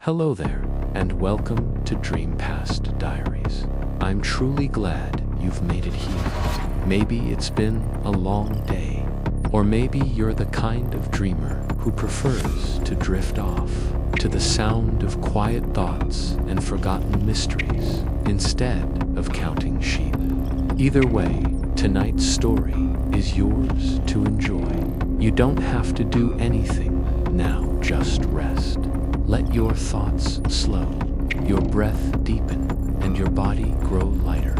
Hello there, and welcome to Dream Past Diaries. I'm truly glad you've made it here. Maybe it's been a long day, or maybe you're the kind of dreamer who prefers to drift off to the sound of quiet thoughts and forgotten mysteries instead of counting sheep. Either way, tonight's story is yours to enjoy. You don't have to do anything now, just rest. Let your thoughts slow, your breath deepen, and your body grow lighter,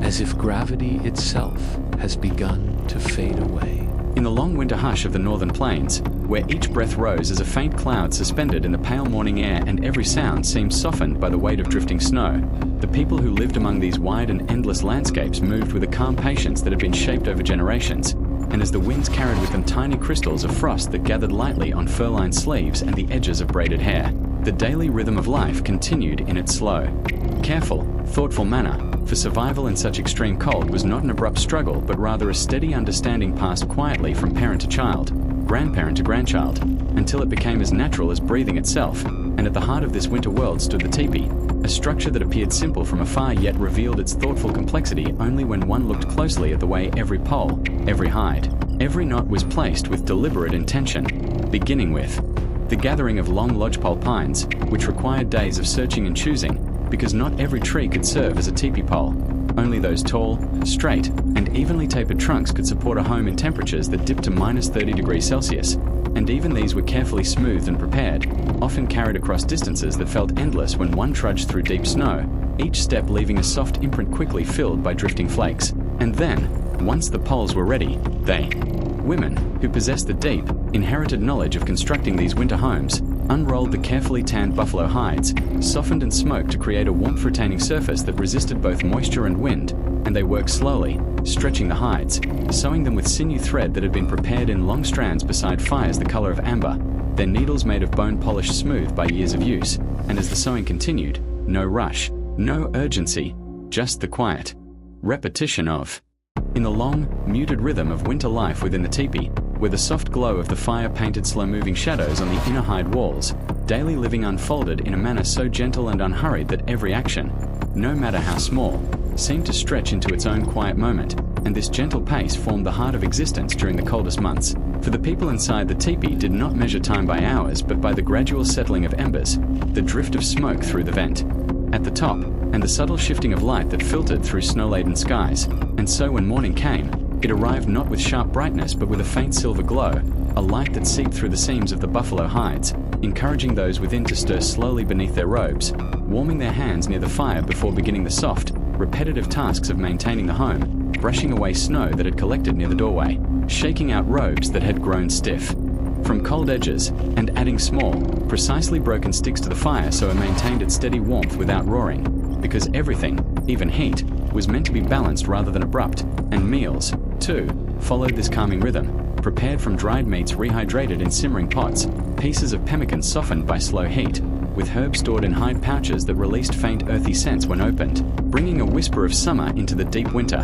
as if gravity itself has begun to fade away. In the long winter hush of the northern plains, where each breath rose as a faint cloud suspended in the pale morning air and every sound seemed softened by the weight of drifting snow, the people who lived among these wide and endless landscapes moved with a calm patience that had been shaped over generations, and as the winds carried with them tiny crystals of frost that gathered lightly on fur-lined sleeves and the edges of braided hair, the daily rhythm of life continued in its slow, careful, thoughtful manner, for survival in such extreme cold was not an abrupt struggle but rather a steady understanding passed quietly from parent to child, grandparent to grandchild, until it became as natural as breathing itself, and at the heart of this winter world stood the teepee, a structure that appeared simple from afar yet revealed its thoughtful complexity only when one looked closely at the way every pole, every hide, every knot was placed with deliberate intention, beginning with the gathering of long lodgepole pines, which required days of searching and choosing, because not every tree could serve as a teepee pole. Only those tall, straight, and evenly tapered trunks could support a home in temperatures that dipped to minus 30 degrees Celsius, and even these were carefully smoothed and prepared, often carried across distances that felt endless when one trudged through deep snow, each step leaving a soft imprint quickly filled by drifting flakes. And then, once the poles were ready, women, who possessed the deep, inherited knowledge of constructing these winter homes, unrolled the carefully tanned buffalo hides, softened and smoked to create a warmth-retaining surface that resisted both moisture and wind, and they worked slowly, stretching the hides, sewing them with sinew thread that had been prepared in long strands beside fires the color of amber, their needles made of bone polished smooth by years of use, and as the sewing continued, no rush, no urgency, just the quiet repetition of. In the long, muted rhythm of winter life within the teepee, where the soft glow of the fire painted slow-moving shadows on the inner hide walls, daily living unfolded in a manner so gentle and unhurried that every action, no matter how small, seemed to stretch into its own quiet moment, and this gentle pace formed the heart of existence during the coldest months. For the people inside the teepee did not measure time by hours, but by the gradual settling of embers, the drift of smoke through the vent at the top, and the subtle shifting of light that filtered through snow-laden skies. And so when morning came, it arrived not with sharp brightness but with a faint silver glow, a light that seeped through the seams of the buffalo hides, encouraging those within to stir slowly beneath their robes, warming their hands near the fire before beginning the soft, repetitive tasks of maintaining the home, brushing away snow that had collected near the doorway, shaking out robes that had grown stiff from cold edges, and adding small, precisely broken sticks to the fire so it maintained its steady warmth without roaring, because everything, even heat, was meant to be balanced rather than abrupt, and meals, too, followed this calming rhythm, prepared from dried meats rehydrated in simmering pots, pieces of pemmican softened by slow heat, with herbs stored in hide pouches that released faint earthy scents when opened, bringing a whisper of summer into the deep winter.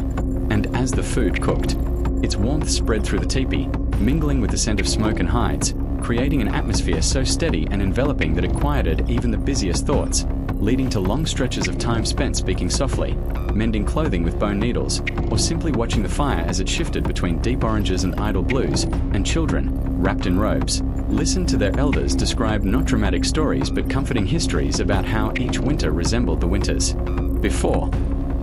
And as the food cooked, its warmth spread through the teepee, mingling with the scent of smoke and hides, creating an atmosphere so steady and enveloping that it quieted even the busiest thoughts, leading to long stretches of time spent speaking softly, mending clothing with bone needles, or simply watching the fire as it shifted between deep oranges and idle blues, and children, wrapped in robes, listened to their elders describe not dramatic stories but comforting histories about how each winter resembled the winters before.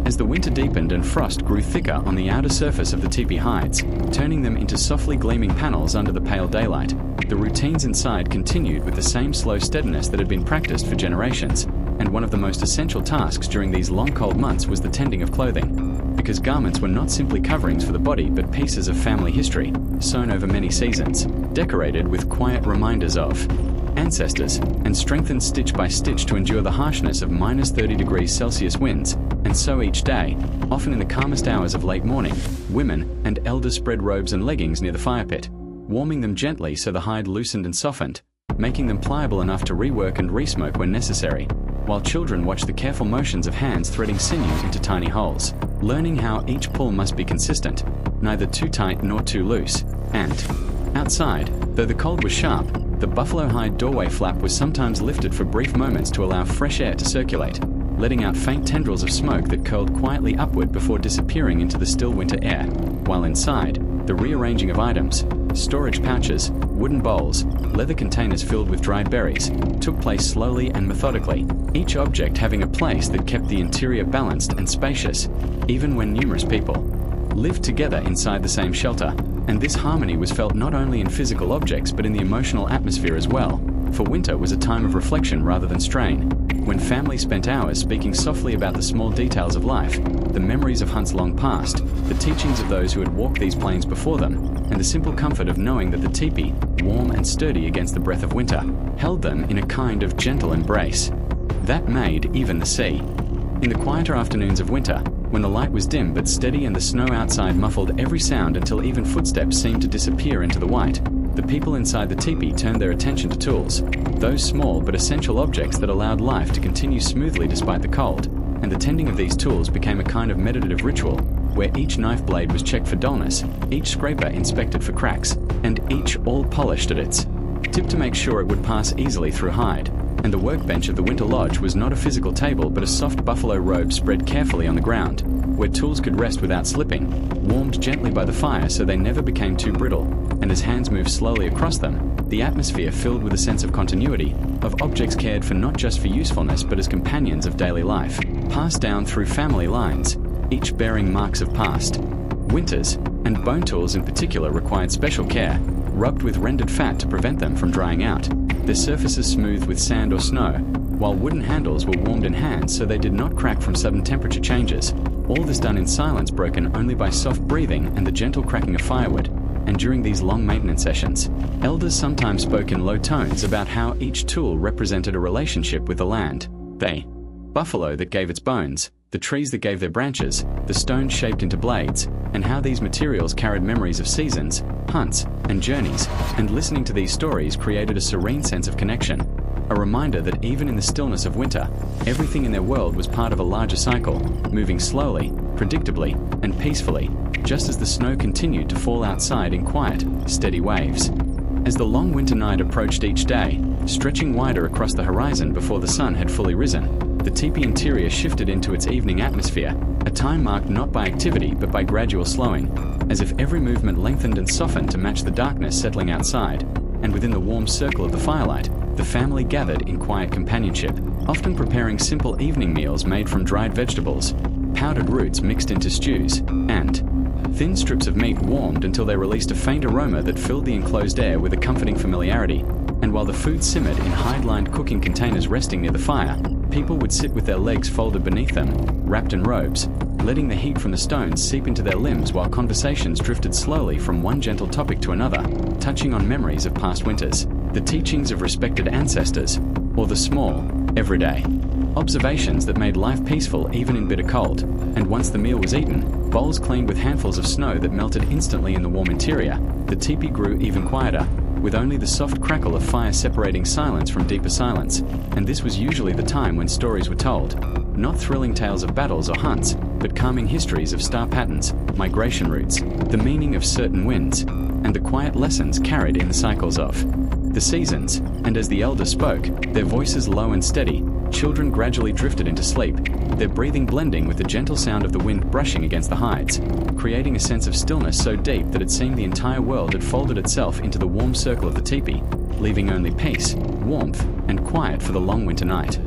As the winter deepened and frost grew thicker on the outer surface of the teepee hides, turning them into softly gleaming panels under the pale daylight, the routines inside continued with the same slow steadiness that had been practiced for generations, and one of the most essential tasks during these long cold months was the tending of clothing, because garments were not simply coverings for the body but pieces of family history, sewn over many seasons, decorated with quiet reminders of ancestors, and strengthened stitch by stitch to endure the harshness of minus 30 degrees Celsius winds. And so each day, often in the calmest hours of late morning, women and elders spread robes and leggings near the fire pit, warming them gently so the hide loosened and softened, making them pliable enough to rework and resmoke when necessary, while children watched the careful motions of hands threading sinew into tiny holes, learning how each pull must be consistent, neither too tight nor too loose. And outside, though the cold was sharp, The buffalo hide doorway flap was sometimes lifted for brief moments to allow fresh air to circulate, letting out faint tendrils of smoke that curled quietly upward before disappearing into the still winter air, while inside, the rearranging of items, storage pouches, wooden bowls, leather containers filled with dried berries, took place slowly and methodically, each object having a place that kept the interior balanced and spacious, even when numerous people lived together inside the same shelter. And this harmony was felt not only in physical objects but in the emotional atmosphere as well, for winter was a time of reflection rather than strain, when families spent hours speaking softly about the small details of life, the memories of hunts long past, the teachings of those who had walked these plains before them, and the simple comfort of knowing that the teepee, warm and sturdy against the breath of winter, held them in a kind of gentle embrace that made even the sea. In the quieter afternoons of winter, when the light was dim but steady and the snow outside muffled every sound until even footsteps seemed to disappear into the white, the people inside the teepee turned their attention to tools, those small but essential objects that allowed life to continue smoothly despite the cold, and the tending of these tools became a kind of meditative ritual, where each knife blade was checked for dullness, each scraper inspected for cracks, and each all polished at its tip to make sure it would pass easily through hide. And the workbench of the winter lodge was not a physical table but a soft buffalo robe spread carefully on the ground, where tools could rest without slipping, warmed gently by the fire so they never became too brittle, and as hands moved slowly across them, the atmosphere filled with a sense of continuity, of objects cared for not just for usefulness but as companions of daily life, passed down through family lines, each bearing marks of past winters, and bone tools in particular required special care, rubbed with rendered fat to prevent them from drying out, their surfaces smoothed with sand or snow, while wooden handles were warmed in hands so they did not crack from sudden temperature changes, all this done in silence broken only by soft breathing and the gentle cracking of firewood. And during these long maintenance sessions, elders sometimes spoke in low tones about how each tool represented a relationship with the land. They, buffalo that gave its bones, the trees that gave their branches, the stones shaped into blades, and how these materials carried memories of seasons, hunts, and journeys, and listening to these stories created a serene sense of connection, a reminder that even in the stillness of winter, everything in their world was part of a larger cycle, moving slowly, predictably, and peacefully, just as the snow continued to fall outside in quiet, steady waves. As the long winter night approached each day, stretching wider across the horizon before the sun had fully risen, the teepee interior shifted into its evening atmosphere, a time marked not by activity but by gradual slowing, as if every movement lengthened and softened to match the darkness settling outside, and within the warm circle of the firelight, the family gathered in quiet companionship, often preparing simple evening meals made from dried vegetables, powdered roots mixed into stews, and thin strips of meat warmed until they released a faint aroma that filled the enclosed air with a comforting familiarity. And while the food simmered in hide-lined cooking containers resting near the fire, people would sit with their legs folded beneath them, wrapped in robes, letting the heat from the stones seep into their limbs while conversations drifted slowly from one gentle topic to another, touching on memories of past winters, the teachings of respected ancestors, or the small, everyday observations that made life peaceful even in bitter cold. And once the meal was eaten, bowls cleaned with handfuls of snow that melted instantly in the warm interior, the teepee grew even quieter, with only the soft crackle of fire separating silence from deeper silence, and this was usually the time when stories were told, not thrilling tales of battles or hunts, but calming histories of star patterns, migration routes, the meaning of certain winds, and the quiet lessons carried in the cycles of the seasons. And as the elders spoke, their voices low and steady, children gradually drifted into sleep, their breathing blending with the gentle sound of the wind brushing against the hides, creating a sense of stillness so deep that it seemed the entire world had folded itself into the warm circle of the teepee, leaving only peace, warmth, and quiet for the long winter night.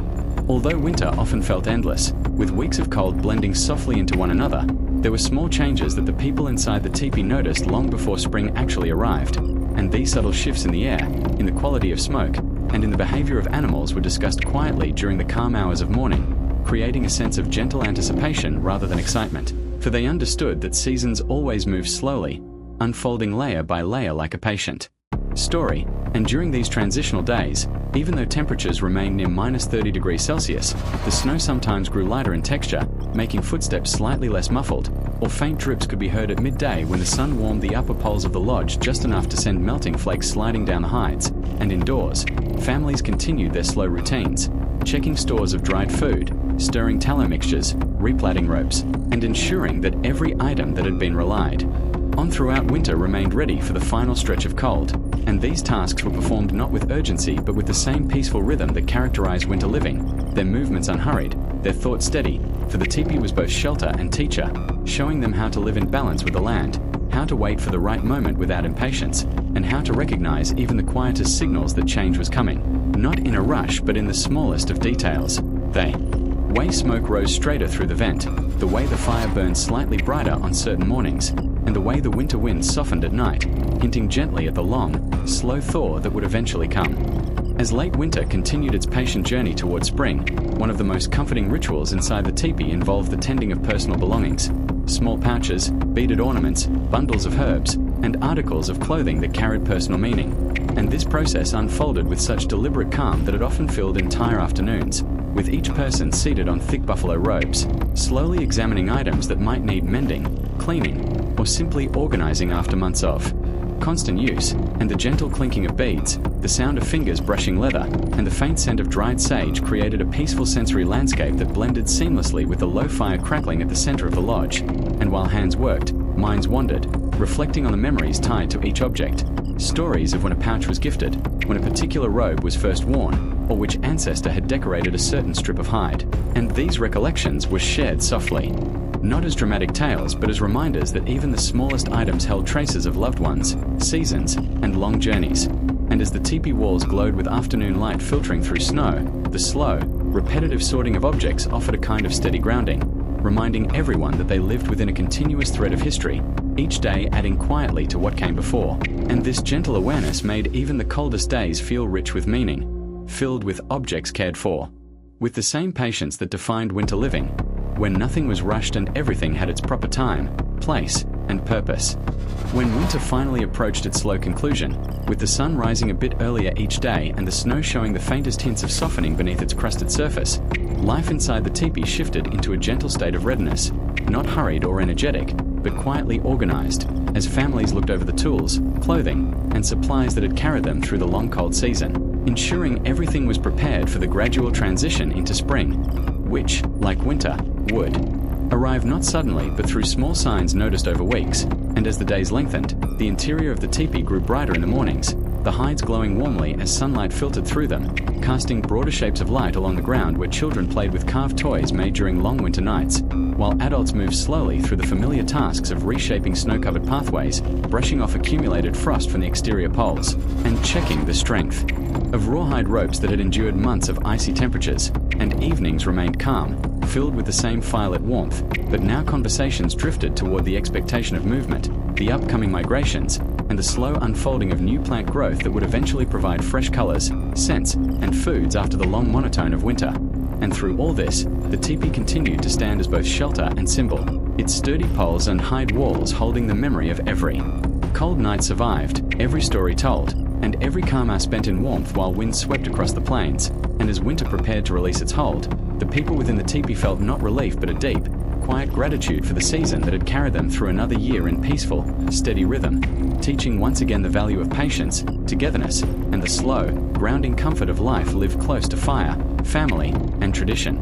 Although winter often felt endless, with weeks of cold blending softly into one another, there were small changes that the people inside the teepee noticed long before spring actually arrived, and these subtle shifts in the air, in the quality of smoke, and in the behavior of animals were discussed quietly during the calm hours of morning, creating a sense of gentle anticipation rather than excitement, for they understood that seasons always move slowly, unfolding layer by layer like a patient story. And during these transitional days, even though temperatures remained near -30°C, the snow sometimes grew lighter in texture, making footsteps slightly less muffled, or faint drips could be heard at midday when the sun warmed the upper poles of the lodge just enough to send melting flakes sliding down the hides. And indoors, families continued their slow routines, checking stores of dried food, stirring tallow mixtures, replaiting ropes, and ensuring that every item that had been relied on throughout winter remained ready for the final stretch of cold. and these tasks were performed not with urgency but with the same peaceful rhythm that characterized winter living, their movements unhurried, their thoughts steady, for the teepee was both shelter and teacher, showing them how to live in balance with the land, how to wait for the right moment without impatience, and how to recognize even the quietest signals that change was coming, not in a rush but in the smallest of details. The way smoke rose straighter through the vent, the way the fire burned slightly brighter on certain mornings, and the way the winter wind softened at night, hinting gently at the long, slow thaw that would eventually come. As late winter continued its patient journey toward spring, one of the most comforting rituals inside the teepee involved the tending of personal belongings, small pouches, beaded ornaments, bundles of herbs, and articles of clothing that carried personal meaning. And this process unfolded with such deliberate calm that it often filled entire afternoons, with each person seated on thick buffalo robes, slowly examining items that might need mending, cleaning, or simply organizing after months of constant use, and the gentle clinking of beads, the sound of fingers brushing leather, and the faint scent of dried sage created a peaceful sensory landscape that blended seamlessly with the low fire crackling at the center of the lodge. And while hands worked, minds wandered, reflecting on the memories tied to each object. Stories of when a pouch was gifted, when a particular robe was first worn, or which ancestor had decorated a certain strip of hide. And these recollections were shared softly, not as dramatic tales, but as reminders that even the smallest items held traces of loved ones, seasons, and long journeys. And as the teepee walls glowed with afternoon light filtering through snow, the slow, repetitive sorting of objects offered a kind of steady grounding, reminding everyone that they lived within a continuous thread of history, each day adding quietly to what came before. And this gentle awareness made even the coldest days feel rich with meaning, filled with objects cared for, with the same patience that defined winter living, when nothing was rushed and everything had its proper time, place, and purpose. When winter finally approached its slow conclusion, with the sun rising a bit earlier each day and the snow showing the faintest hints of softening beneath its crusted surface, life inside the teepee shifted into a gentle state of readiness, not hurried or energetic, but quietly organized, as families looked over the tools, clothing, and supplies that had carried them through the long cold season, ensuring everything was prepared for the gradual transition into spring, which, like winter, would arrive not suddenly but through small signs noticed over weeks. And as the days lengthened, the interior of the teepee grew brighter in the mornings, the hides glowing warmly as sunlight filtered through them, casting broader shapes of light along the ground where children played with carved toys made during long winter nights, while adults moved slowly through the familiar tasks of reshaping snow-covered pathways, brushing off accumulated frost from the exterior poles, and checking the strength of rawhide ropes that had endured months of icy temperatures. And evenings remained calm, filled with the same firelit warmth, but now conversations drifted toward the expectation of movement, the upcoming migrations, and the slow unfolding of new plant growth that would eventually provide fresh colors, scents, and foods after the long monotone of winter. And through all this, the teepee continued to stand as both shelter and symbol, its sturdy poles and hide walls holding the memory of every cold night survived, every story told, and every calm hour spent in warmth while winds swept across the plains. And as winter prepared to release its hold, the people within the teepee felt not relief but a deep, quiet gratitude for the season that had carried them through another year in peaceful, steady rhythm, teaching once again the value of patience, togetherness, and the slow, grounding comfort of life lived close to fire, family, and tradition.